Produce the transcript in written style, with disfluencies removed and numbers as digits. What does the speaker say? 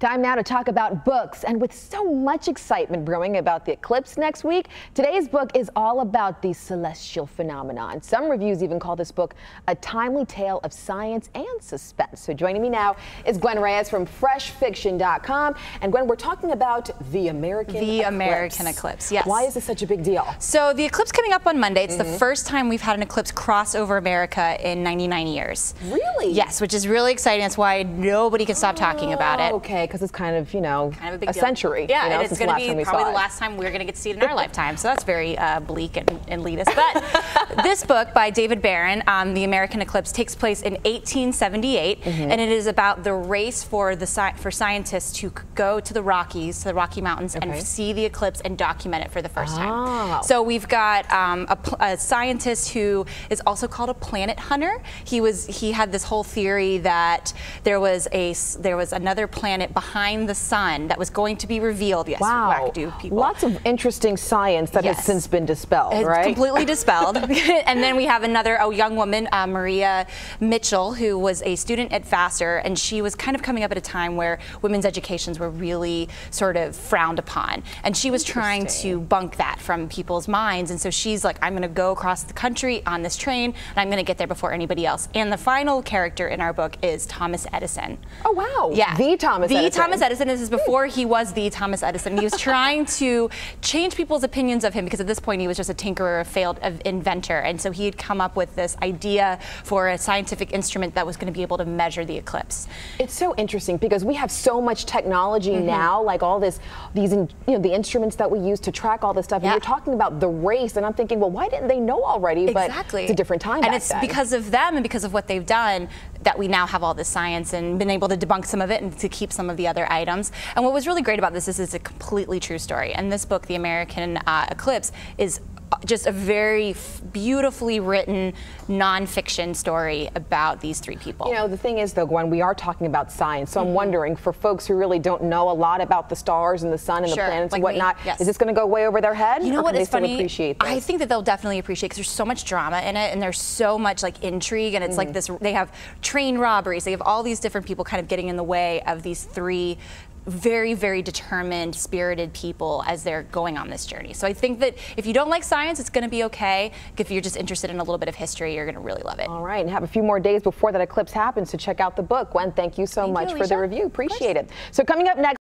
Time now to talk about books, and with so much excitement brewing about the eclipse next week, today's book is all about the celestial phenomenon. Some reviews even call this book a timely tale of science and suspense. So joining me now is Gwen Reyes from freshfiction.com. And Gwen, we're talking about the American eclipse. American eclipse, yes. Why is this such a big deal? So the eclipse coming up on Monday, it's the first time we've had an eclipse cross over America in 99 years. Really? Yes, which is really exciting. That's why nobody can stop talking about it. Okay, because it's kind of, you know, kind of a big deal. Century. Yeah, you know, and it's going to be probably the last time we're going to get to see it in our lifetime. So that's very bleak and elitist. But this book by David Barron, The American Eclipse, takes place in 1878, and it is about the race for scientists to go to the Rockies, to the Rocky Mountains, and see the eclipse and document it for the first time. So we've got a scientist who is also called a planet hunter. He had this whole theory that there was another planet behind the sun that was going to be revealed. Yes, wackadoo people. Lots of interesting science that has since been dispelled, right? Completely dispelled. And then we have a young woman, Maria Mitchell, who was a student at Vassar, and she was kind of coming up at a time where women's educations were really sort of frowned upon. And she was trying to bunk that from people's minds. And so she's like, I'm going to go across the country on this train, and I'm going to get there before anybody else. And the final character in our book is Thomas Edison. Oh, wow. Yeah. The Thomas Edison. The Thomas Edison. This is before he was the Thomas Edison. He was trying to change people's opinions of him because at this point he was just a tinkerer, a failed inventor. And so he had come up with this idea for a scientific instrument that was going to be able to measure the eclipse. It's so interesting because we have so much technology now, like all these the instruments that we use to track all this stuff. And you're talking about the race, and I'm thinking, well, why didn't they know already? Exactly. But it's a different time. And it's because of them and because of what they've done that we now have all this science and been able to debunk some of it and to keep some of the other items. And what was really great about this is it's a completely true story. And this book, The American Eclipse, is just a very beautifully written nonfiction story about these three people. You know, the thing is, though, Gwen, we are talking about science, so I'm wondering, for folks who really don't know a lot about the stars and the sun and the planets and whatnot, is this going to go way over their head? You know what is funny? Appreciate this? I think that they'll definitely appreciate it because there's so much drama in it and there's so much like intrigue, and it's like this, they have train robberies, they have all these different people kind of getting in the way of these three very, very determined, spirited people as they're going on this journey. So I think that if you don't like science, it's going to be okay. If you're just interested in a little bit of history, you're going to really love it. All right, and have a few more days before that eclipse happens to check out the book. Gwen, thank you so much for the review. Appreciate it. So coming up next.